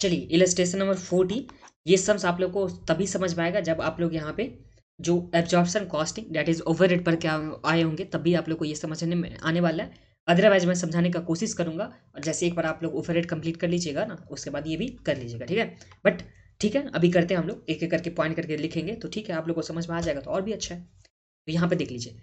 चलिए illustration number 40। ये sums आप लोग को तभी समझ में आएगा जब आप लोग यहाँ पे जो absorption costing that is overhead पर क्या आए होंगे, तभी आप लोग को ये समझने में आने वाला है। अदरवाइज मैं समझाने का कोशिश करूंगा, और जैसे एक बार आप लोग ओवरहेड कंप्लीट कर लीजिएगा ना, उसके बाद ये भी कर लीजिएगा, ठीक है। बट ठीक है, अभी करते हैं हम लोग एक एक करके पॉइंट करके लिखेंगे, तो ठीक है आप लोग को समझ में आ जाएगा तो और भी अच्छा है। तो यहाँ पे देख लीजिए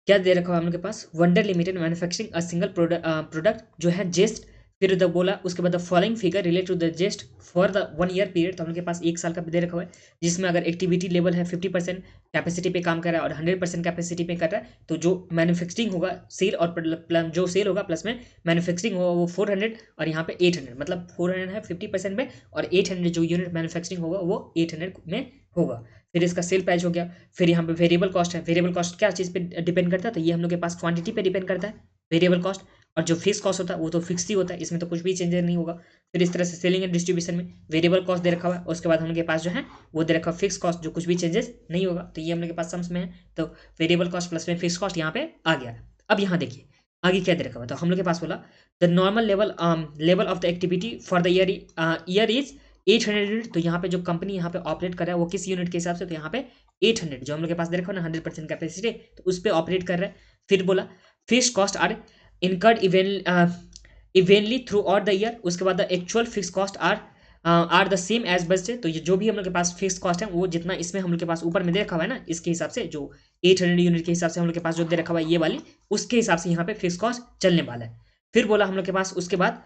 क्या दे रखा है हम लोग के पास। Wonder limited manufacturing a single product जो है जेस्ट, फिर द बोला उसके बाद the following figure relate to the zest for the 1 year period. तो हम लोग के पास 1 साल का दे रखा हुआ है, जिसमें अगर एक्टिविटी लेवल है 50% कैपेसिटी पे काम कर रहा है और 100% कैपेसिटी पे कर रहा है, तो जो मैन्युफैक्चरिंग होगा सेल और जो सेल होगा प्लस में मैन्युफैक्चरिंग होगा वो 400 और यहाँ पे 800, मतलब 400 है 50% में और 800 जो यूनिट मैन्युफैक्चरिंग होगा वो 800 में होगा। फिर इसका सेल प्राइस हो गया। फिर यहाँ पे वेरिएबल कॉस्ट है। वेरिएबल कॉस्ट क्या चीज़ पे डिपेंड करता है, तो ये हम लोग के पास क्वांटिटी पे डिपेंड करता है वेरिएबल कॉस्ट। और जो फिक्स कॉस्ट होता है वो तो फिक्स ही होता है, इसमें तो कुछ भी चेंजेस नहीं होगा। फिर इस तरह से सेलिंग एंड डिस्ट्रीब्यूशन में वेरिएबल कॉस्ट दे रखा हुआ है, उसके बाद हम लोग के पास जो है वो दे रखा है फिक्स कॉस्ट, जो कुछ भी चेंजेस नहीं होगा। तो ये हम लोग के पास सम्स में है, तो वेरिएबल कॉस्ट प्लस में फिक्स कॉस्ट यहाँ पे आ गया। अब यहाँ देखिए आगे क्या दे रखा हुआ है, तो हम लोग के पास बोला the normal level of the activity for the year is 800 unit. तो यहाँ पे जो कंपनी यहाँ पे ऑपरेट कर रहा है वो किस यूनिट के हिसाब से, तो यहाँ पे 800 जो हम लोग के पास दे रखा है ना 100% कैपेसिटी, तो उस पर ऑपरेट कर रहा है। फिर बोला fix cost are incurred evenly throughout the year. उसके बाद the actual fix cost are the same as budgeted. तो ये जो भी हम लोग के पास फिक्स कॉस्ट है वो जितना इसमें हम लोग के पास ऊपर में दे रखा हुआ है ना, इसके हिसाब से जो 800 यूनिट के हिसाब से हम लोग के पास जो दे रखा हुआ है ये वाली, उसके हिसाब से यहाँ पे फिक्स कॉस्ट चलने वाला है। फिर बोला हम लोग के पास उसके बाद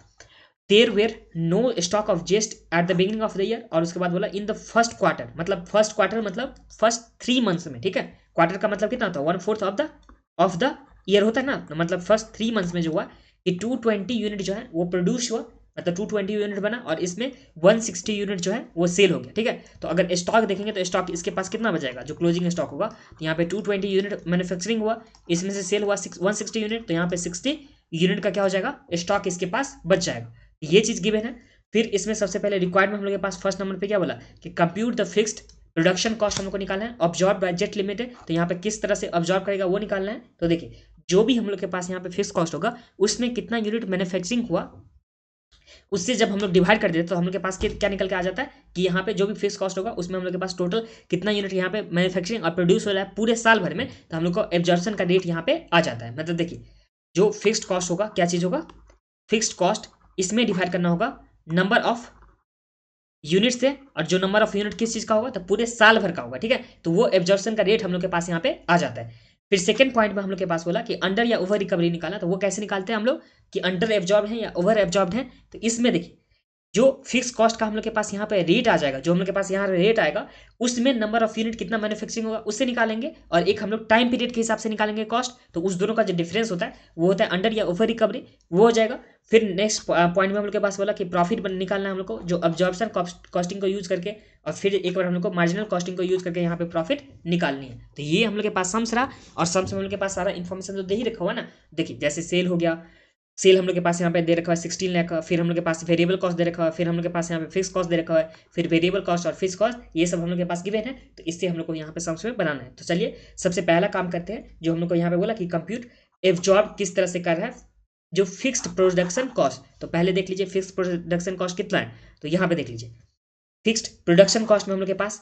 there were no stock of zest at the beginning of the year. और उसके बाद बोला इन द फर्स्ट क्वार्टर, मतलब फर्स्ट क्वार्टर मतलब फर्स्ट 3 मंथ्स में, ठीक है। क्वार्टर का मतलब कितना होता है 1/4 ऑफ द ईयर होता है ना, मतलब फर्स्ट 3 मंथ्स में जो हुआ कि 220 यूनिट जो है वो प्रोड्यूस हुआ, मतलब 220 यूनिट बना और इसमें 160 यूनिट जो है वो सेल हो गया, ठीक है। तो अगर स्टॉक देखेंगे तो स्टॉक इसके पास कितना बचेगा, जो क्लोजिंग स्टॉक होगा, तो यहाँ पे 220 यूनिट मैन्युफैक्चरिंग हुआ, इसमें से सेल हुआ 160 यूनिट, तो यहाँ पे 60 यूनिट का क्या हो जाएगा, स्टॉक इसके पास बच जाएगा। ये चीज गिवन है। फिर इसमें सबसे पहले रिक्वायर्ड में हम लोग के पास फर्स्ट नंबर पे क्या बोला कि compute the fixed production cost हमको निकालना है। ऑब्जॉर्ब बाय जेट लिमिटेड, तो यहाँ पे किस तरह से ऑब्जॉर्ब करेगा वो निकालना है। तो देखिए जो भी हम लोग के पास यहाँ पे फिक्स कॉस्ट होगा उसमें कितना यूनिट मैन्युफैक्चरिंग हुआ, उससे जब हम लोग डिवाइड कर देते तो हम लोग के पास क्या निकल के आ जाता है कि यहाँ पे जो भी फिक्स कॉस्ट होगा उसमें हम लोग के पास टोटल कितना यूनिट यहाँ पे मैन्युफैक्चरिंग और प्रोड्यूस हो रहा है पूरे साल भर में, तो हम लोग को एब्जॉर्प्शन का रेट यहाँ पे आ जाता है। मतलब देखिए जो फिक्स्ड कॉस्ट होगा क्या चीज होगा, फिक्स्ड कॉस्ट, इसमें डिवाइड करना होगा नंबर ऑफ यूनिट से, और जो नंबर ऑफ यूनिट किस चीज का होगा तो पूरे साल भर का होगा, ठीक है। तो वो एब्जॉर्प्शन का रेट हम लोग के पास यहाँ पे आ जाता है। फिर सेकंड पॉइंट में हम लोग के पास बोला कि अंडर या ओवर रिकवरी निकालना, तो वो कैसे निकालते हैं हम लोग कि अंडर एब्जॉर्ब है या ओवर एब्जॉर्ब है। तो इसमें देखिए जो फिक्स कॉस्ट का हम लोग के पास यहाँ पे रेट आ जाएगा, जो हम लोग के पास यहाँ रेट आएगा उसमें नंबर ऑफ यूनिट कितना मैन्युफैक्चरिंग होगा उससे निकालेंगे, और एक हम लोग टाइम पीरियड के हिसाब से निकालेंगे कॉस्ट। तो उस दोनों का जो डिफरेंस होता है वो होता है अंडर या ओवर रिकवरी, वो हो जाएगा। फिर नेक्स्ट पॉइंट में हम लोग के पास बोला कि प्रॉफिट निकालना है हम लोग को, जो अब्जॉर्प्शन कॉस्टिंग को यूज करके, और फिर एक बार हम लोग को मार्जिनल कॉस्टिंग को यूज करके यहाँ पे प्रॉफिट निकालनी है। तो ये हम लोग के पास सम्स रहा, और सम्स में हम लोग के पास सारा इन्फॉर्मेशन तो दे ही रखा हुआ ना। देखिए जैसे सेल हो गया, सेल हम लोग के पास यहाँ पे दे रखा है 16 लाख का। फिर हम लोग के पास वेरिएबल कॉस्ट दे रखा है, फिर हम लोग के पास यहाँ पे फिक्स कॉस्ट दे रखा है, फिर वेरिएबल कॉस्ट और फिक्स कॉस्ट, ये सब हम लोग के पास गिवन है। तो इससे हम लोग को यहाँ पे सम्स में बनाना है। तो चलिए सबसे पहला काम करते हैं, जो हम लोग को यहाँ पे बोला कि कंप्यूट एब्जॉर्ब किस तरह से कर रहा है जो फिक्स्ड प्रोडक्शन कॉस्ट। तो पहले देख लीजिए फिक्स्ड प्रोडक्शन कॉस्ट कितना है, तो यहाँ पे देख लीजिए फिक्स्ड प्रोडक्शन कॉस्ट में हम लोग के पास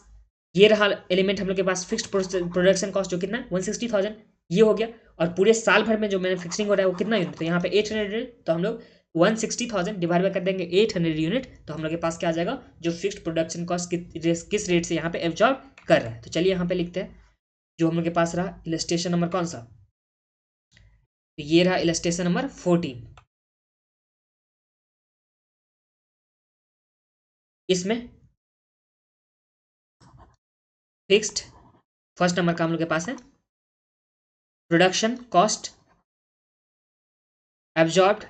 ये रहा एलिमेंट हम लोग के पास फिक्स्ड प्रोडक्शन कॉस्ट जो कितना है 160,000, ये हो गया। और पूरे साल भर में जो मैन्युफैक्चरिंग हो रहा है वो कितना यूनिट, तो यहाँ पे 800 यूनिट, तो हम लोग 160,000 डिवाइड कर देंगे 800 यूनिट, तो हम लोग के पास क्या आ जाएगा जो फिक्स्ड प्रोडक्शन कॉस्ट किस रेट से यहाँ पे एब्जॉर्ब कर रहा है। तो चलिए यहाँ पे लिखते हैं जो हम लोग के पास रहा इलस्ट्रेशन नंबर कौन सा, तो ये रहा इलस्ट्रेशन नंबर 14। इसमें फिक्स्ड फर्स्ट नंबर का हम लोग के पास है प्रोडक्शन कॉस्ट एब्जॉर्ब्ड,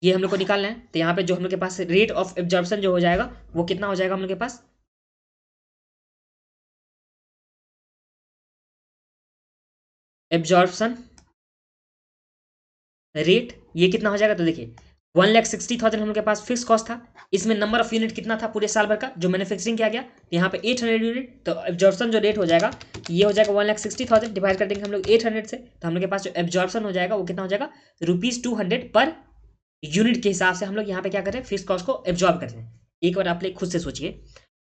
ये हम लोग को निकालना है। तो यहाँ पे जो हम लोग के पास रेट ऑफ एब्जॉर्प्शन जो हो जाएगा वो कितना हो जाएगा हम लोग के पास, एब्जॉर्प्शन रेट ये कितना हो जाएगा, तो देखिए 1,60,000 हम लोग के पास फिक्स कॉस्ट था, इसमें नंबर ऑफ यूनिट कितना था पूरे साल भर का जो मैन्युफैक्चरिंग किया गया, तो यहाँ पे 800 यूनिट, तो एब्जॉर्प्शन जो रेट हो जाएगा ये हो जाएगा 1,60,000 डिवाइड कर देंगे हम लोग 800 से, तो हम लोग के पास जो एब्जॉर्प्शन हो जाएगा वो कितना हो जाएगा ₹200 पर यूनिट के हिसाब से हम लोग यहाँ पे क्या कर रहे हैं, फिक्स कॉस्ट को एब्जॉर्ब कर रहे हैं। एक बार आप लोग खुद से सोचिए,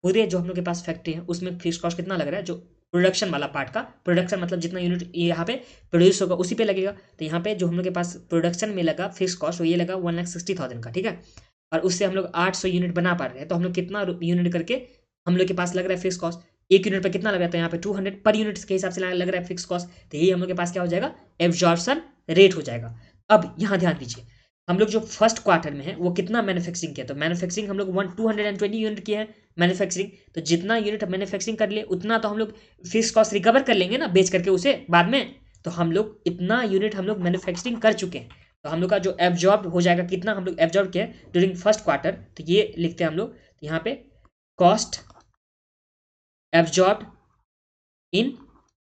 पूरे जो हम लोग के पास फैक्ट्री है उसमें फिक्स कॉस्ट कितना लग रहा है, जो प्रोडक्शन वाला पार्ट का, प्रोडक्शन मतलब जितना यूनिट यहाँ पे प्रोड्यूस होगा उसी पे लगेगा। तो यहाँ पे जो हम लोग के पास प्रोडक्शन में लगा फिक्स कॉस्ट वो ये लगा 1,60,000 का, ठीक है। और उससे हम लोग 800 यूनिट बना पा रहे हैं, तो हम लोग कितना यूनिट करके हम लोग के पास लग रहा है फिक्स कॉस्ट, एक यूनिट पर कितना लग रहा है, तो यहाँ पे 200 पर यूनिट के हिसाब से लग रहा है फिक्स कॉस्ट। तो यही हम लोग के पास क्या हो जाएगा, एब्जॉर्प्शन रेट हो जाएगा। अब यहाँ ध्यान दीजिए, हम लोग जो फर्स्ट क्वार्टर में है वो कितना मैन्युफैक्चरिंग किया, तो मैन्युफैक्चरिंग हम लोग 220 यूनिट किया है मैन्युफैक्चरिंग। तो जितना यूनिट मैन्युफैक्चरिंग कर लिए उतना तो हम लोग फिक्स कॉस्ट रिकवर कर लेंगे ना बेच करके उसे बाद में। तो हम लोग इतना यूनिट हम लोग मैन्युफैक्चरिंग कर चुके हैं, तो हम लोग का जो एब्जॉर्ब हो जाएगा, कितना हम लोग एब्जॉर्ब किया है ड्यूरिंग फर्स्ट क्वार्टर, तो ये लिखते हैं हम लोग यहाँ पे, cost absorb in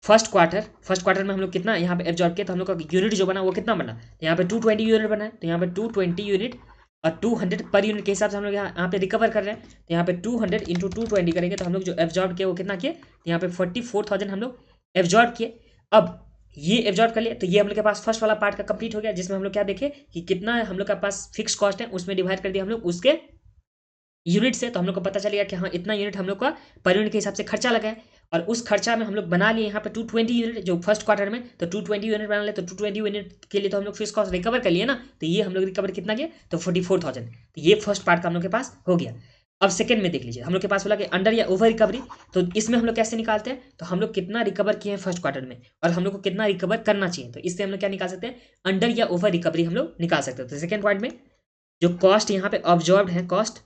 first quarter में हम लोग कितना यहाँ पे एब्जॉर्ब किया, तो हम लोग का यूनिट जो बना वो कितना बना, तो यहाँ पे 220 यूनिट बना है। तो यहाँ पे 220 यूनिट और 200 पर यूनिट के हिसाब से हम लोग यहाँ पे रिकवर कर रहे हैं। तो यहाँ पे 200 इंटू 220 करेंगे तो हम लोग जो एब्जॉर्ब किया वो कितना किए, तो यहाँ पे 44,000 हम लोग एब्जॉर्ब किए। अब ये एब्जॉर्ब कर लिया, तो ये हम लोग के पास फर्स्ट वाला पार्ट का कंप्लीट हो गया, जिसमें हम लोग क्या देखे कि कितना हम लोग के पास फिक्स कॉस्ट है, उसमें डिवाइड कर दिया हम लोग उसके यूनिट से। तो हम लोग को पता चलेगा कि हाँ इतना यूनिट हम लोग का पर यूनिट के हिसाब से खर्चा लगा है। और उस खर्चा में हम लोग बना लिए यहाँ पे 220 यूनिट जो फर्स्ट क्वार्टर में, तो 220 यूनिट बना ले, तो 220 यूनिट के लिए तो हम लोग फिक्स कॉस्ट रिकवर कर लिए ना, तो ये हम लोग रिकवर कितना किया, तो 44,000। तो ये फर्स्ट पार्ट का हम लोग के पास हो गया। अब सेकंड में देख लीजिए, हम लोग के पास बोला कि अंडर या ओवर रिकवरी, तो इसमें हम लोग कैसे निकालते हैं, तो हम लोग कितना रिकवर किए हैं फर्स्ट क्वार्टर में और हम लोग को कितना रिकवर करना चाहिए, तो इससे हम लोग क्या निकाल सकते हैं, अंडर या ओवर रिकवरी हम लोग निकाल सकते हैं। तो सेकंड पॉइंट में जो कॉस्ट यहाँ पे ऑब्जॉर्ब है, कॉस्ट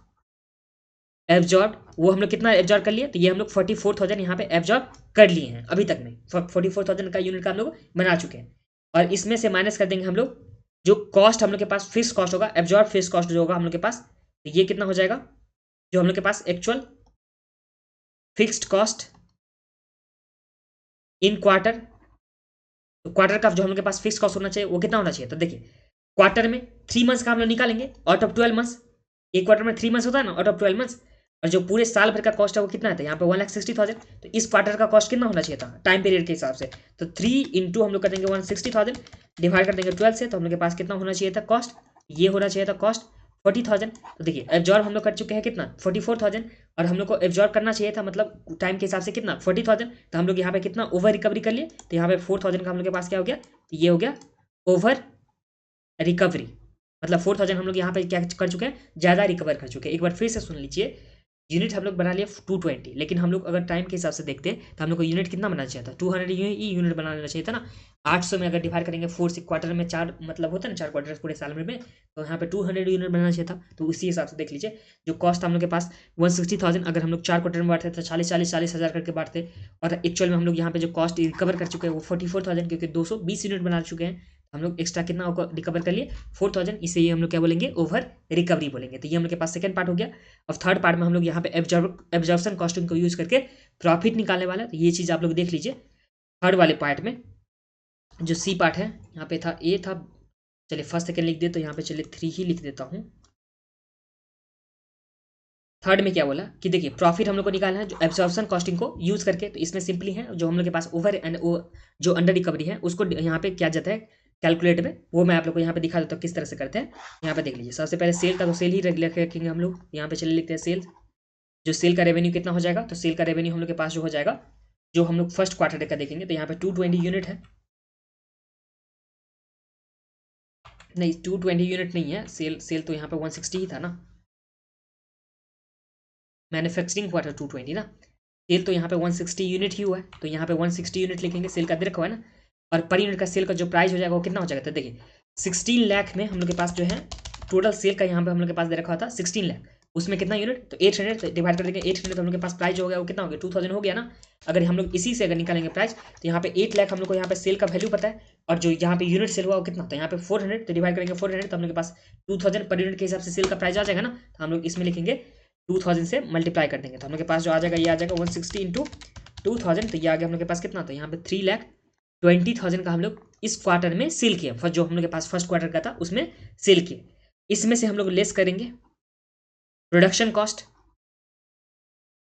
एब्जॉर्ब, वो हम लोग कितना एब्जॉर्ब कर लिए, तो ये हम लोग 44,000 यहाँ पे एब्जॉर्ब कर लिए हैं अभी तक में, 44,000 का यूनिट का हम लोग बना चुके हैं। और इसमें से माइनस कर देंगे हम लोग जो कॉस्ट हम लोग के पास फिक्स कॉस्ट होगा, एब्जॉर्ब फिक्स कॉस्ट जो होगा हम लोग के पास, तो ये कितना हो जाएगा, जो हम लोग के पास actual fixed cost in quarter, तो क्वार्टर का जो हम लोग के पास फिक्स कॉस्ट होना चाहिए वो कितना होना चाहिए, तो देखिए क्वार्टर में 3 मंथ्स का हम लोग निकालेंगे आउट ऑफ 12 मंथ्स, एक क्वार्टर में 3 मंथ्स होता है ना आउट ऑफ 12 मंथ्स, और जो पूरे साल भर का कॉस्ट है वो कितना है, यहाँ पे 1,60,000। तो इस क्वार्टर का कॉस्ट कितना होना चाहिए था टाइम पीरियड के हिसाब से, तो 3 इंटू हम लोग कर देंगे 1,60,000 डिवाइड कर देंगे 12 से, तो हम लोग के पास कितना होना चाहिए था कॉस्ट, ये होना चाहिए था कॉस्ट 40,000। तो देखिए एब्जॉर्ब हम लोग कर चुके हैं कितना 44,000, और हम लोग को एब्जॉर्ब करना चाहिए था मतलब टाइम के हिसाब से कितना 40,000। तो हम लोग यहाँ पे कितना ओवर रिकवरी कर लिए, तो यहाँ पे 4,000 का हम लोग के पास क्या हो गया, तो ये हो गया ओवर रिकवरी, मतलब 4,000 हम लोग यहाँ पे क्या कर चुके हैं, ज़्यादा रिकवर कर चुके हैं। एक बार फिर से सुन लीजिए, यूनिट हम लोग बना लिए 220, लेकिन हम लोग अगर टाइम के हिसाब से देखते हैं तो हम लोग को यूनिट कितना बनाना चाहिए था, 200 यूनिट बनाना चाहिए था ना। 800 में अगर डिवाइड करेंगे 4 से क्वार्टर में 4 मतलब होता है ना 4 क्वार्टर पूरे साल में, तो यहाँ पे 200 यूनिट बनाना चाहिए था। तो उसी हिसाब से देख लीजिए जो कॉस्ट हम लोग के पास 160,000, अगर हम लोग 4 क्वार्टर में बांटते तो 40,000 करके बांटते, और एक्चुअल में हम लोग यहाँ पे जो कॉस्ट रिकवर कर चुके हैं वो 44,000, क्योंकि 220 यूनिट बना चुके हैं। हम लोग एक्स्ट्रा कितना रिकवर कर लिए 4,000, इसे ये हम लोग क्या बोलेंगे ओवर रिकवरी बोलेंगे। तो ये हम लोग के पास सेकंड पार्ट हो गया। अब थर्ड पार्ट में हम लोग यहाँ पे एब्जॉर्प्शन कॉस्टिंग को यूज करके प्रॉफिट निकालने वाला है, तो ये चीज़ आप लोग देख लीजिए। थर्ड वाले पार्ट में जो सी पार्ट है, यहाँ पे था ए था, चलिए फर्स्ट सेकंड लिख दे, तो यहाँ पे चलिए 3 ही लिख देता हूँ। थर्ड में क्या बोला कि देखिए प्रॉफिट हम लोग को निकालना है जो एब्जॉर्प्शन कॉस्टिंग को यूज करके, तो इसमें सिंपली है जो हम लोग के पास ओवर एंड जो अंडर रिकवरी है उसको यहाँ पे क्या जाता है कैलकुलेट में, वो मैं आप लोग को यहाँ पे दिखा देता हूँ किस तरह से करते हैं। यहाँ पे देख लीजिए, सबसे पहले सेल का तो सेल ही रखेंगे हम लोग, यहाँ पे चले लिखते हैं सेल, जो सेल का रेवेन्यू कितना हो जाएगा, तो सेल का रेवेन्यू हम लोग के पास जो हो जाएगा, जो हम लोग फर्स्ट क्वार्टर का देखेंगे, तो यहाँ पे 220 यूनिट है, नहीं 220 यूनिट नहीं है, सेल तो यहाँ पे 160 ही था ना, मैन्युफैक्चरिंग हुआ था 220 ना, सेल तो यहाँ पे 160 यूनिट ही हुआ है, तो यहाँ पे 160 यूनिट लिखेंगे, सेल का दे रखा हुआ है ना। और पर यूनिट का सेल का जो प्राइस हो जाएगा वो कितना हो जाएगा, तो देखिए 16 लाख में हम लोग के पास जो है टोटल सेल का यहाँ पे हम लोग के पास दे रखा था 16 लाख, उसमें कितना यूनिट, तो 800 डिवाइड कर देंगे 800, तो हम लोग के पास प्राइस जो हो गया वो कितना हो गया 2,000 हो गया ना। अगर हम लोग इसी से अगर निकालेंगे प्राइस, तो यहाँ पे 8 लाख हम लोग को यहाँ पे सेल का वैल्यू पता है, और जो यहाँ पे यूनिट सेल हुआ वो कितना, तो यहाँ पे 400, तो डिवाइड करेंगे 400, तो हम लोग के पास 2,000 पर यूनिट के हिसाब से सेल का प्राइस आ जाएगा ना। तो हम लोग इसमें लिखेंगे 2,000 से मल्टीप्लाई कर देंगे, तो हम लोग के पास जो आ जाएगा ये आ जाएगा 160 इंटू 2,000, तो ये आ गया हम लोग के पास कितना, तो यहाँ पे 3,20,000 का हम लोग इस क्वार्टर में सेल किया, जो हम लोग के पास फर्स्ट क्वार्टर का था उसमें सेल किया। इसमें से हम लोग लेस करेंगे प्रोडक्शन कॉस्ट,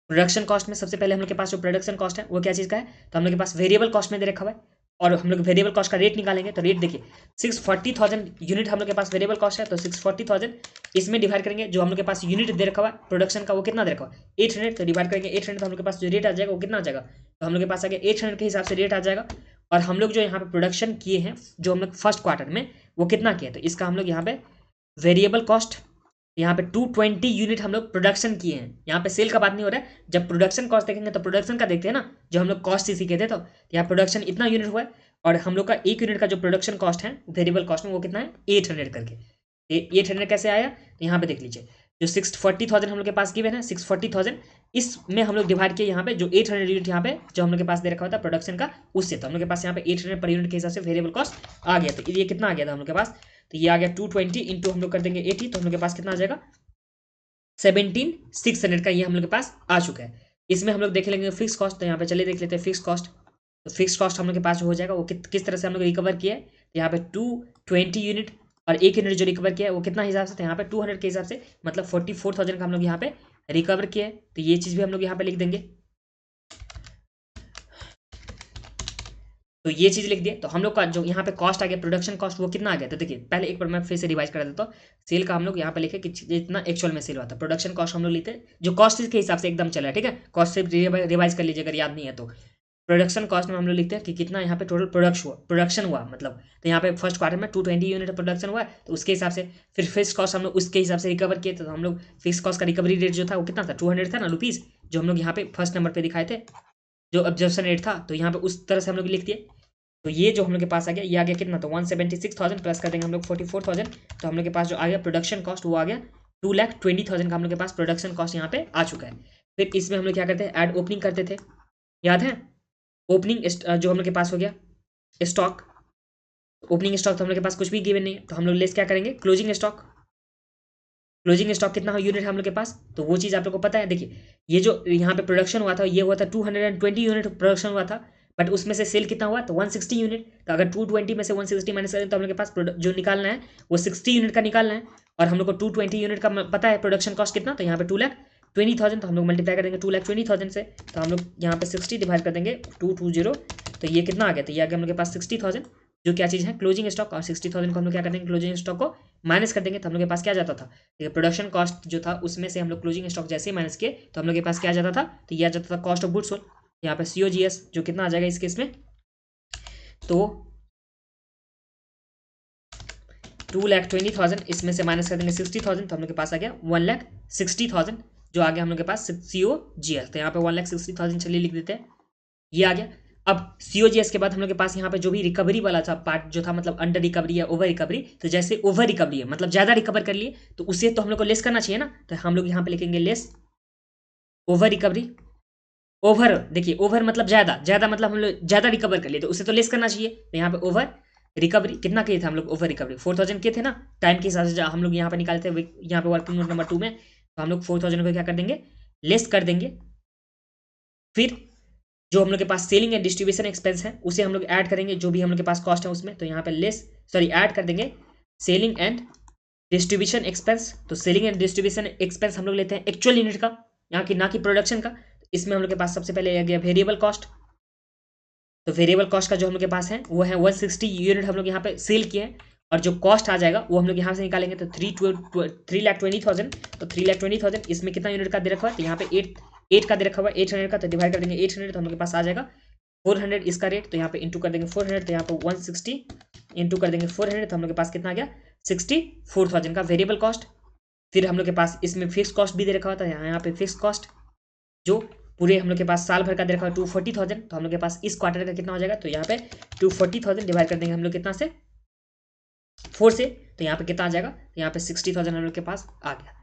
प्रोडक्शन कॉस्ट में सबसे पहले हम लोग के पास जो प्रोडक्शन कॉस्ट है वो क्या चीज़ का है, तो हम लोग के पास वेरिएबल कॉस्ट में दे रखा हुआ है, और हम लोग वेरिएबल कॉस्ट का रेट निकालेंगे। तो रेट देखिए 640,000 यूनिट हम लोग के पास वेरिएबल कॉस्ट है, तो 640,000 इसमें डिवाइड करेंगे। जो हम लोग के पास यूनिट दे रखा हुआ है प्रोडक्शन का वो कितना दे रखा हुआ है 800, तो डिवाइड करेंगे 800, तो हम लोग के पास जो रेट आ जाएगा वो कितना आ जाएगा, तो हम लोग के पास आ गया 800 के हिसाब से रेट आ जाएगा। और हम लोग जो यहाँ पे प्रोडक्शन किए हैं जो हम लोग फर्स्ट क्वार्टर में वो कितना किए, तो इसका हम लोग यहाँ पे वेरिएबल कॉस्ट यहाँ पे 220 यूनिट हम लोग प्रोडक्शन किए हैं। यहाँ पे सेल का बात नहीं हो रहा है, जब प्रोडक्शन कॉस्ट देखेंगे तो प्रोडक्शन का देखते हैं ना, जो हम लोग कॉस्ट ही सीखे थे। तो यहाँ प्रोडक्शन इतना यूनिट हुआ है और हम लोग का एक यूनिट का जो प्रोडक्शन कॉस्ट है वेरिएबल कॉस्ट में वो कितना है 800 करके। 800 कैसे आया, तो यहाँ पे देख लीजिए जो 640,000 हम लोग के पास गिवन है 640,000 इसमें हम लोग डिवाइड किए यहाँ पे जो 800 यूनिट यहाँ पे जो हम लोग के पास दे रखा होता है प्रोडक्शन का उससे, तो हम लोग के पास यहाँ पे 800 पर यूनिट के हिसाब से वेरिएबल कॉस्ट आ गया। तो ये कितना आ गया था हम लोग के पास, तो ये आ गया 220 इंटू हम लोग कर देंगे 80, तो हम लोग के पास कितना आ जाएगा 17,600 का ये हम लोग के पास आ चुका है। इसमें हम लोग देख लेंगे फिक्स कॉस्ट, तो यहाँ पे चलिए देख लेते हैं फिक्स कॉस्ट। तो फिक्स कॉस्ट हम लोग के पास जो हो जाएगा वो किस तरह से हम लोग रिकवर किया है, तो यहाँ पे 220 यूनिट और एक यूनिट जो रिकवर किया है वो कितना हिसाब से, तो यहाँ पे 200 के हिसाब से मतलब 44,000 का हम लोग यहाँ पे रिकवर किया है। तो ये चीज़ भी हम लोग यहाँ पे लिख देंगे। तो ये चीज़ लिख दिए। तो हम लोग का जो यहाँ पे कॉस्ट आ गया प्रोडक्शन कॉस्ट वो कितना आ गया, तो देखिए पहले एक बार मैं फिर से रिवाइज करा देता हूँ। सेल का हम लोग यहाँ पे लिखे कि जितना एक्चुअल में सेल हुआ था, प्रोडक्शन कॉस्ट हम लोग लेते हैं जो कॉस्ट के हिसाब से एकदम चला है, ठीक है। कॉस्ट से रिवाइज कर लीजिए अगर याद नहीं है तो। प्रोडक्शन कॉस्ट में हम लोग लिखते हैं कि कितना यहाँ पे टोटल प्रोडक्शन हुआ मतलब, तो यहाँ पे फर्स्ट क्वार्टर में 220 यूनिट प्रोडक्शन हुआ है, तो उसके हिसाब से फिर फिक्स कॉस्ट हम लोग उसके हिसाब से रिकवर किए। तो हम लोग फिक्स कॉस्ट का रिकवरी रेट जो था वो कितना था 200 था ना रुपीज़, जो हम लोग यहाँ पे फर्स्ट नंबर पे दिखाए थे जो ऑब्जर्वेशन रेट था, तो यहाँ पे उस तरह से हम लोग लिख दिए। तो ये जो हम लोग के पास आ गया ये आ गया कितना, तो 176,000 प्लस कर देंगे हम लोग 44,000, तो हम लोग के पास जो आ गया प्रोडक्शन कॉस्ट वो आ गया 2,20,000 का हम लोग के पास प्रोडक्शन कॉस्ट यहाँ पे आ चुका है। फिर इसमें हम लोग क्या करते हैं ऐड ओपनिंग करते थे, याद है ओपनिंग जो हम लोग के पास हो गया स्टॉक। ओपनिंग स्टॉक तो हम लोग के पास कुछ भी गिवन नहीं है, तो हम लोग लेस क्या करेंगे क्लोजिंग स्टॉक। क्लोजिंग स्टॉक कितना हो यूनिट हम लोग के पास, तो वो चीज़ आप लोग को पता है। देखिए ये जो यहाँ पे प्रोडक्शन हुआ था ये हुआ था 220 यूनिट प्रोडक्शन हुआ था, बट उसमें से सेल कितना हुआ तो 160 यूनिट। तो अगर 220 में से 160 माइनस करें तो हम लोग के पास जो निकालना है वो 60 यूनिट का निकालना है। और हम लोग को 220 यूनिट का पता है प्रोडक्शन कॉस्ट कितना, तो यहाँ पे 2,20,000, तो हम लोग मल्टीप्लाई कर देंगे 2,20,000 से। तो हम लोग यहाँ पे 60 डिवाइड कर देंगे 220, तो ये कितना आ गया, तो ये आ गया हम लोग के पास 60,000 जो क्या चीज़ है क्लोजिंग स्टॉक। और 60,000 को हम लोग क्या कर देंगे क्लोजिंग स्टॉक को माइनस कर देंगे, तो हम लोग के पास क्या जाता था, देखिए प्रोडक्शन कॉस्ट जो था उसमें से हम लोग क्लोजिंग स्टॉक जैसे ही माइनस किए तो हम लोग के पास क्या जाता था, तो यह जाता था कॉस्ट ऑफ गुड्स सोल्ड। यहाँ पे COGS जो कितना आ जाएगा इस केस में, तो 2,20,000 इसमें से माइनस कर देंगे 60,000, तो हम लोग के पास आ गया 1,60,000 जो आ गया हम लोग के पास COGS। तो यहाँ पे 1,60,000 चलिए लिख देते हैं, ये आ गया। अब COGS के बाद हम लोग के पास यहाँ पे जो भी रिकवरी वाला था पार्ट जो था मतलब अंडर रिकवरी या ओवर रिकवरी, तो जैसे ओवर रिकवरी है मतलब ज़्यादा रिकवर कर लिए तो उसे तो हम लोग को लेस करना चाहिए ना, तो हम लोग यहाँ पे लिखेंगे लेस ओवर रिकवरी। ओवर देखिए ओवर मतलब ज़्यादा, ज़्यादा मतलब हम लोग ज़्यादा रिकवर कर लिए तो उसे तो लेस करना चाहिए। तो यहाँ पे ओवर रिकवरी कितना किए थे हम लोग ओवर रिकवरी 4,000 के थे ना, टाइम के हिसाब से हम लोग यहाँ पे निकालते हैं यहाँ पे वर्किंग नोट नंबर 2 में, तो हम लोग 4,000 को क्या कर देंगे लेस कर देंगे। फिर जो हम लोग के पास सेलिंग एंड डिस्ट्रीब्यूशन एक्सपेंस है उसे हम लोग ऐड करेंगे जो भी हम लोग के पास कॉस्ट है उसमें, तो यहाँ पे ऐड कर देंगे सेलिंग एंड डिस्ट्रीब्यूशन एक्सपेंस। तो सेलिंग एंड डिस्ट्रीब्यूशन एक्सपेंस हम लोग लेते हैं एक्चुअल यूनिट का यहाँ की ना कि प्रोडक्शन का। इसमें हम लोग के पास सबसे पहले आ गया वेरिएबल कॉस्ट। तो वेरिएबल कॉस्ट का जो हम लोग के पास है वो है 160 यूनिट हम लोग यहाँ पे सेल किए हैं, और जो कॉस्ट आ जाएगा वो हम लोग यहाँ से निकालेंगे। तो 3,20,000, तो 3,20,000 इसमें कितना यूनिट का दे रखा हुआ है, तो यहाँ पे 8 का दे रखा हुआ है 800 का, तो डिवाइड कर देंगे 800, तो हम लोग के पास आ जाएगा 400 इसका रेट। तो यहाँ पे इंटू कर देंगे 400, तो यहाँ पे 160 इंटू कर देंगे 400, तो हम लोग के पास कितना आ गया 64,000 का वेरिएबल कॉस्ट। फिर हम लोग के पास इसमें फिक्स कॉस्ट भी दे रखा होता है, यहाँ पे फिक्स कॉस्ट जो पूरे हम लोग के पास साल भर का दे रखा है 240,000, तो हम लोग के पास इस क्वार्टर का कितना हो जाएगा, तो यहाँ पे 240,000 डिवाइड कर देंगे हम लोग कितना से 4 से, तो यहाँ पे कितना आ जाएगा, तो यहाँ पे 60,000 हम लोग के पास आ गया।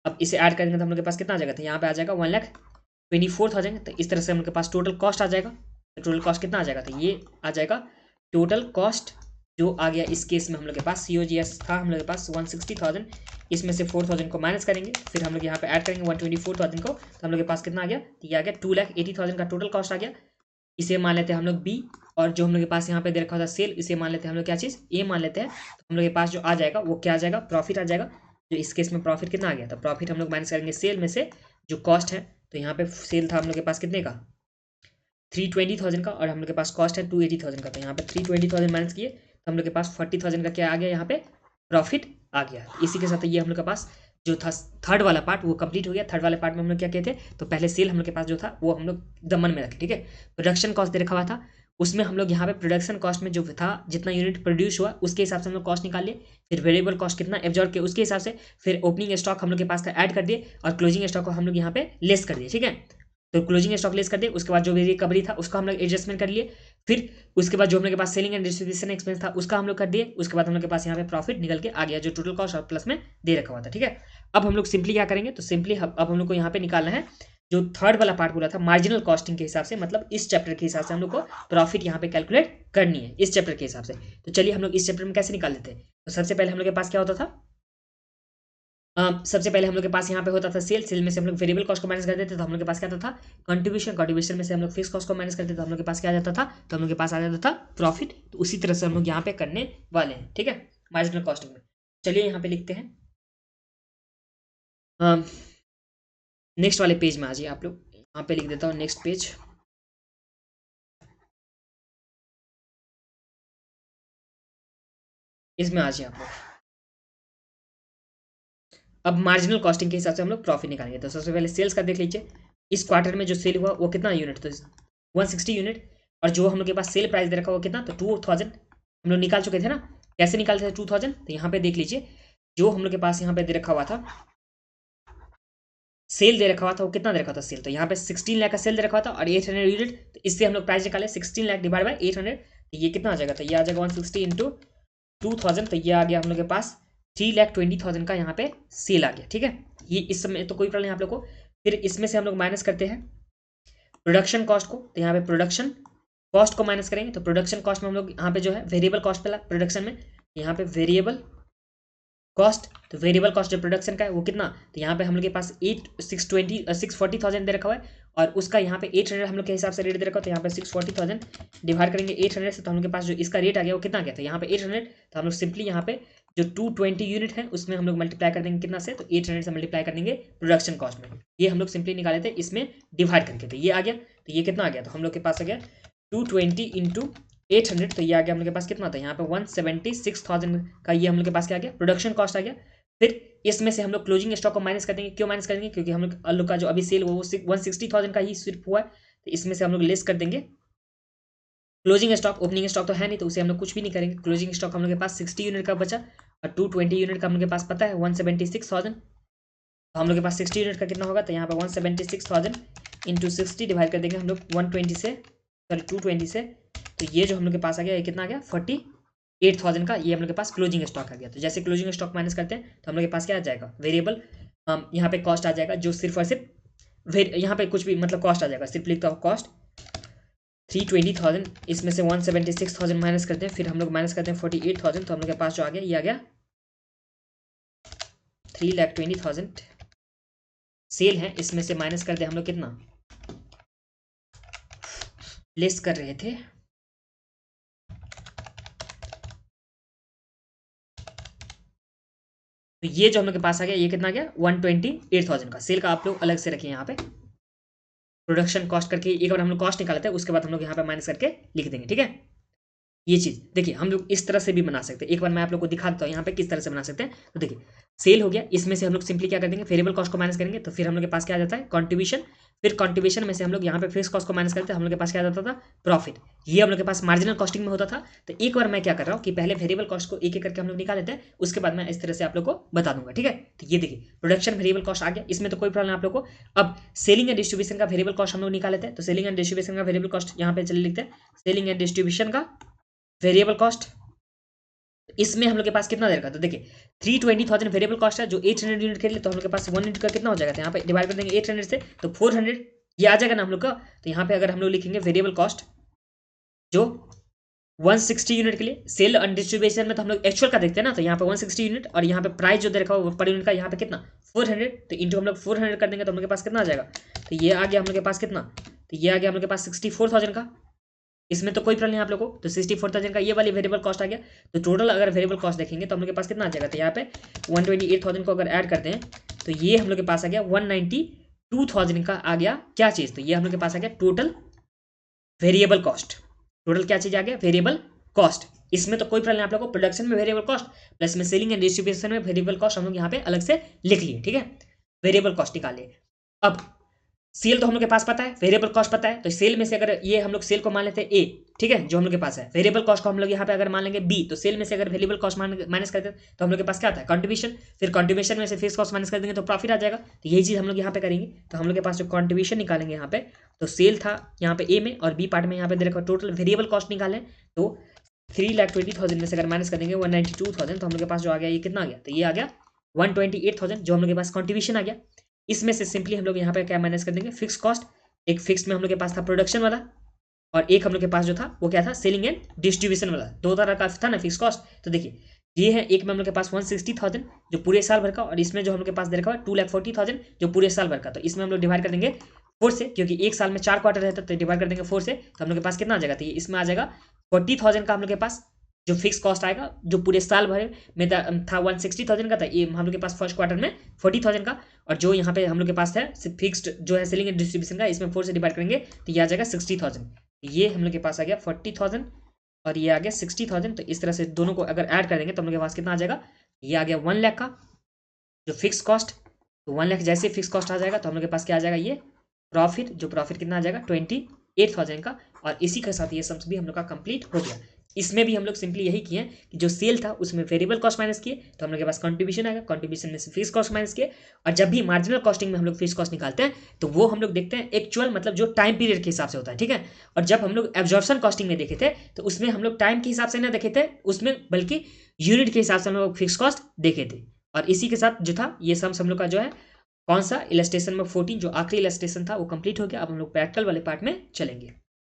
अब इसे ऐड करेंगे तो हम लोग के पास कितना आ जाएगा, तो यहाँ पे आ जाएगा 1,24,000। तो इस तरह से हम लोग के पास टोटल कॉस्ट आ जाएगा। तो टोटल कॉस्ट कितना आ जाएगा, तो ये आ जाएगा टोटल कॉस्ट जो आ गया इस केस में हम लोग के पास COGS था हम लोग के पास 160,000, इसमें से 4,000 को माइनस करेंगे, फिर हम लोग यहाँ पे ऐड करेंगे 124,000 को, तो हम लोग के पास कितना आ गया, तो ये आ गया 2,80,000 का टोटल कॉस्ट आ गया। इसे मान लेते हैं हम लोग B, और जो हम लोग के पास यहाँ पे दे रखा था सेल इसे मान लेते हैं हम लोग क्या चीज़ A मान लेते हैं। तो हम लोग के पास जो आ जाएगा वो क्या आ जाएगा प्रॉफिट आ जाएगा। जो इस केस में प्रॉफिट कितना आ गया, तो प्रॉफिट हम लोग माइनस करेंगे सेल में से जो कॉस्ट है, तो यहाँ पे सेल था हम लोग के पास कितने का 320,000 का, और हम लोग के पास कॉस्ट है 280,000 का। तो यहाँ पे 320,000 माइनस किए तो हम लोग के पास 40,000 का क्या आ गया, यहाँ पे प्रॉफिट आ गया। इसी के साथ ये हम लोग के पास जो था थर्ड वाला पार्ट वो कंप्लीट हो गया। थर्ड वाले पार्ट में हम लोग क्या कहते हैं, तो पहले सेल हम लोग के पास जो था वो हम लोग एकदम मन में रखे, ठीक है। प्रोडक्शन कॉस्ट दे रखा हुआ था, उसमें हम लोग यहाँ पे प्रोडक्शन कॉस्ट में जो था जितना यूनिट प्रोड्यूस हुआ उसके हिसाब से हम लोग कॉस्ट निकाल लिए। फिर वेरिएबल कॉस्ट कितना एब्जॉर्ब किया उसके हिसाब से, फिर ओपनिंग स्टॉक हम लोग के पास था ऐड कर दिए, और क्लोजिंग स्टॉक को हम लोग यहाँ पे लेस कर दिए, ठीक है। तो क्लोजिंग स्टॉक लेस कर दिए, उसके बाद जो भी रिकवरी था उसका हम लोग एडजस्टमेंट कर लिए। फिर उसके बाद जो हम लोग के पास सेलिंग एंड डिस्ट्रीब्यूशन एक्सपेंस था उसका हम लोग कर दिए। उसके बाद हम लोग के पास यहाँ पे प्रॉफिट निकल के आ गया जो टोटल कॉस्ट और प्लस में दे रखा हुआ था, ठीक है। अब हम लोग सिंपली क्या करेंगे, तो सिंपली अब हम लोग को यहाँ पे निकालना है जो थर्ड वाला पार्ट बोला था मार्जिनल कॉस्टिंग के हिसाब से, मतलब इस चैप्टर के हिसाब से हम लोग को प्रॉफिट यहाँ पे कैलकुलेट करनी है इस चैप्टर के हिसाब से। तो चलिए हम लोग इस चैप्टर में कैसे निकाल लेते हैं। तो सबसे पहले हम लोग के पास क्या होता था, सबसे पहले हम लोग के पास यहाँ पे होता था सेल में से हम लोग वेरिएबल कॉस्ट को माइनस कर देते, तो हम लोग के पास क्या आता था कंट्रीब्यूशन में से हम लोग फिक्स कॉस्ट को माइनस करते, तो हम लोग के पास क्या आ जाता था, तो हम लोग के पास आ जाता था प्रॉफिट। तो उसी तरह से हम लोग यहाँ पे करने वाले हैं, ठीक है, मार्जिनल कॉस्टिंग में। चलिए यहाँ पे लिखते हैं, नेक्स्ट वाले पेज में आ जाइए आप लोग, यहाँ पे लिख देता हूँ नेक्स्ट पेज। इसमें आ जाइए आप लोग। अब मार्जिनल कॉस्टिंग के हिसाब से हम लोग प्रॉफिट निकालेंगे। तो सबसे पहले सेल्स का देख लीजिए, इस क्वार्टर में जो सेल हुआ वो कितना यूनिट, तो 160 यूनिट, और जो हम लोग के पास सेल प्राइस दे रखा हुआ कितना, तो 2000 हम लोग निकाल चुके थे ना। कैसे निकालते थे 2000, तो यहाँ पे देख लीजिए जो हम लोग के पास यहाँ पे दे रखा हुआ था सेल दे रखा हुआ था वो कितना दे रखा था सेल, तो यहाँ पे 16 लाख का सेल दे रखा हुआ था और 800 यूनिट, तो इससे हम लोग प्राइस निकाले 16 लाख डिवाइड बाई 800, तो ये कितना आ जाएगा, तो ये आ जाएगा 160 इंटू 2000, तो ये आ गया हम लोग के पास 3,20,000 का यहाँ पे सेल आ गया, ठीक है। ये इस समय तो कोई प्रॉब्लम नहीं आप लोग को। फिर इसमें से हम लोग माइनस करते हैं प्रोडक्शन कॉस्ट को, तो यहाँ पे प्रोडक्शन कॉस्ट को माइनस करेंगे। तो प्रोडक्शन कॉस्ट में हम लोग यहाँ पे जो है वेरिएबल कॉस्ट पहला प्रोडक्शन में, यहाँ पे वेरिएबल कॉस्ट, तो वेरिएबल कॉस्ट जो प्रोडक्शन का है वो कितना, तो यहाँ पे हम लोग के पास 640,000 दे रखा हुआ है, और उसका यहाँ पे 800 हम लोग के हिसाब से रेट दे रखा है। तो यहाँ पे 640,000 डिवाइड करेंगे 800 से, तो हम लोग के पास जो इसका रेट आ गया वो कितना गया, तो यहाँ पे 800, तो हम लोग सिंपली यहाँ पे जो 220 यूनिट है उसमें हम लोग मल्टीप्लाई कर देंगे कितना से, तो 800 से मल्टीप्लाई कर देंगे प्रोडक्शन कॉस्ट में। ये हम लोग सिंपली निकाले थे इसमें डिवाइड करके, तो ये आ गया। तो ये कितना आ गया, तो हम लोग के पास आ गया 220 इंटू 800, तो ये आ गया हम लोग के पास कितना था, यहाँ पे 176,000 का ये हम लोग के पास क्या आ गया, प्रोडक्शन कॉस्ट आ गया। फिर इसमें से हम लोग क्लोजिंग स्टॉक को माइनस कर देंगे। क्यों माइनस करेंगे, क्योंकि हम लोग का जो अभी सेल हुआ वो 160,000 का ही सिर्फ हुआ है, तो इसमें से हम लोग लेस कर देंगे क्लोजिंग स्टॉक। ओपनिंग स्टॉक तो है नहीं, तो उसे हम लोग कुछ भी नहीं करेंगे। क्लोजिंग स्टॉक हम लोग के पास 60 यूनिट का बचा, और 220 यूनिट का हम लोग के पास पता है 176,000, तो हम लोग के पास 60 यूनिट का कितना होगा, तो यहाँ पे 176,000 इंटू 60 डिवाइड कर देंगे हम लोग 120 से, सॉरी 220 से, तो ये जो हम लोग के पास आ गया ये कितना आ गया 48,000 का, ये हम लोग के पास क्लोजिंग स्टॉक आ गया। तो जैसे क्लोजिंग स्टॉक माइनस करते हैं तो हम लोग के पास क्या आ जाएगा, वेरिएबल यहाँ पे कॉस्ट आ जाएगा जो सिर्फ और सिर्फ यहाँ पे कुछ भी मतलब कॉस्ट आ जाएगा, सिर्फ लिखता हूँ कॉस्ट 320,000, इसमें से 176,000 माइनस करते हैं, फिर हम लोग माइनस करते हैं 48,000, तो हम लोग के पास जो आ गया ये आ गया 3,20,000 सेल है। इसमें से माइनस करते हैं हम लोग कितना, लेस कर रहे थे, तो ये जो हम लोग के पास आ गया ये कितना आ गया 128,000 का सेल का। आप लोग अलग से रखिए यहाँ पे प्रोडक्शन कॉस्ट करके एक बार हम लोग कॉस्ट निकालते हैं, उसके बाद हम लोग यहाँ पे माइनस करके लिख देंगे, ठीक है। ये चीज देखिए हम लोग इस तरह से भी बना सकते हैं, एक बार मैं आप लोग को दिखा देता हूँ यहाँ पे किस तरह से बना सकते हैं। तो देखिए सेल हो गया, इसमें से हम लोग सिंपली क्या कर देंगे वेरिएबल कॉस्ट को माइनस करेंगे, तो फिर हम लोग के पास क्या आ जाता है कंट्रीब्यूशन, फिर कंट्रीब्यूशन में से हम लोग यहाँ पे फिक्स कॉस्ट को माइनस करते हैं, हम लोग के पास क्या आ जाता था प्रॉफिट। ये हम लोग के पास मार्जिनल कॉस्टिंग में होता था। तो एक बार मैं क्या कर रहा हूँ कि पहले वेरिएबल कॉस्ट को एक एक करके हम लोग निकाल लेते हैं, उसके बाद मैं इस तरह से आप लोग को बता दूंगा, ठीक है। तो ये देखिए प्रोडक्शन वेरिएबल कॉस्ट आ गया, इसमें तो कोई प्रॉब्लम आप लोग को। अब सेलिंग एंड डिस्ट्रीब्यूशन का वेरिएबल कॉस्ट हम लोग निकाल लेते हैं, तो सेलिंग एंड डिस्ट्रीब्यूशन का वेरिएबल कॉस्ट यहाँ पे चले लिखते हैं, सेलिंग एंड डिस्ट्रीब्यूशन का वेरिएबल कॉस्ट, इसमें हम लोग के पास कितना दे रखा, तो देखिए 320,000 वेरिएबल कॉस्ट है जो 800 यूनिट के लिए, तो हम लोग के पास 1 यूनिट का कितना हो जाएगा, तो यहाँ पे डिवाइड कर देंगे 800 से, तो 400 ये आ जाएगा ना हम लोग का। तो यहाँ पे अगर हम लोग लिखेंगे वेरिएबल कॉस्ट जो 160 यूनिट के लिए सेल एंड डिस्ट्रीब्यूशन में, तो हम लोग एक्चुअल का देखते हैं ना, तो यहाँ पे 160 यूनिट और यहाँ पे प्राइस जो दे रखा हो पर यूनिट का यहाँ पे कितना 400, तो इंटू हम लोग 400 कर देंगे तो हम लोग के पास कितना आ जाएगा, तो ये आ गया हम लोग के पास कितना, तो ये आ गया हम लोग के पास 64,000 का। इसमें तो कोई प्रॉब्लम नहीं आप लोग को, तो 64,000 का ये वाली वेरिएबल कॉस्ट आ गया। तो टोटल अगर वेरिएबल कॉस्ट देखेंगे तो हम लोग के पास कितना आ जाएगा, तो यहाँ पे 128,000 को अगर ऐड करते हैं तो ये हम लोग के पास आ गया 192,000 का आ गया क्या चीज़, तो ये हम लोग के पास आ गया टोटल वेरिएबल कॉस्ट। टोटल क्या चीज आ गया, वेरिएबल कॉस्ट। इसमें तो कोई प्रॉब्लम आप लोगों को, प्रोडक्शन में वेरिएबल कॉस्ट प्लस में सेलिंग एंड डिस्ट्रीब्यूशन में वेरिएबल कॉस्ट हम लोग यहाँ पे अलग से लिख लिए, ठीक है, वेरिएबल कॉस्ट निकाले। अब सेल तो हम लोग के पास पता है, वेरिएबल कॉस्ट पता है, तो सेल में से अगर ये हम लोग सेल को मान लेते हैं ए, ठीक है, जो हम लोग के पास है, वेरिएबल कॉस्ट को हम लोग यहाँ पे अगर मान लेंगे बी, तो सेल में से अगर वेरिएबल कॉस्ट माइनस करते हैं तो हम लोग के पास क्या आता है, कंट्रीब्यूशन। फिर कंट्रीब्यूशन में से फिक्स कॉस्ट माइनस कर देंगे तो प्रॉफिट आ जाएगा। तो यही चीज हम लोग यहाँ पे करेंगे। तो हम लोग के पास जो कंट्रीब्यूशन निकालेंगे यहाँ पे, तो सेल था यहाँ पे ए में और बी पार्ट में यहाँ पे दे रखा टोटल वेरिएबल कॉस्ट निकालें, तो 3,20,000 में से अगर माइनस कर देंगे 192,000, तो हम लोग के पास जो आ गया ये कितना आ गया, तो ये आ गया 128,000 जो हम लोग के पास कंट्रीब्यूशन आ गया। इसमें से सिंपली हम लोग यहाँ पे क्या माइनस कर देंगे, फिक्स कॉस्ट। एक फिक्स में हम लोग के पास था प्रोडक्शन वाला और एक हम लोग के पास जो था वो क्या था, सेलिंग एंड डिस्ट्रीब्यूशन वाला। दो तरह का था ना फिक्स कॉस्ट। तो देखिए ये है, एक में हम लोग के पास 160,000 जो पूरे साल भर का, और इसमें जो हम लोग के पास दे रखा है 2,40,000 जो पूरे साल भर का। तो इसमें हम लोग डिवाइड कर देंगे 4 से, क्योंकि एक साल में 4 क्वार्टर रहता है, तो डिवाइड कर देंगे 4 से। तो हम लोग के पास कितना आ जाएगा, तो इसमें आ जाएगा 40,000 का हम लोग के पास जो फिक्स कॉस्ट आएगा, जो पूरे साल भर में था 160,000 का था, ये हम लोग के पास फर्स्ट क्वार्टर में 40,000 का। और जो यहाँ पे हम लोग के पास है फिक्स्ड जो है सेलिंग एंड डिस्ट्रीब्यूशन का, इसमें 4 से डिवाइड करेंगे तो ये आ जाएगा 60,000। ये हम लोग के पास आ गया 40,000 और ये आ गया 60,000। तो इस तरह से दोनों को अगर ऐड कर देंगे तो हम लोग के पास कितना आ जाएगा, ये आ गया 1 लाख का जो फिक्स कॉस्ट। तो 1 लाख जैसे फिक्स कॉस्ट आ जाएगा तो हम लोग के पास क्या आ जाएगा, ये प्रॉफिट, जो प्रॉफिट कितना आ जाएगा 28,000 का। और इसी के साथ ये सम्स भी हम लोग का कंप्लीट हो गया। इसमें भी हम लोग सिंपली यही किए कि जो सेल था उसमें वेरिएबल कॉस्ट माइनस किए तो हम लोग के पास कंट्रीब्यूशन आएगा, कंट्रीब्यूशन में से फिक्स कॉस्ट माइनस किए। और जब भी मार्जिनल कॉस्टिंग में हम लोग फिक्स कॉस्ट निकालते हैं तो वो हम लोग देखते हैं एक्चुअल, मतलब जो टाइम पीरियड के हिसाब से होता है, ठीक है। और जब हम लोग एब्जॉर्प्शन कॉस्टिंग में देखे थे तो उसमें हम लोग टाइम के हिसाब से ना देखे थे उसमें, बल्कि यूनिट के हिसाब से हम लोग फिक्स कॉस्ट देखे थे। और इसी के साथ जो था ये सम्स हम लोग का जो है कौन सा इलस्ट्रेशन में 14 जो आखिरी इलस्ट्रेशन था वो कंप्लीट हो गया। अब हम लोग प्रैक्टिकल वाले पार्ट में चलेंगे।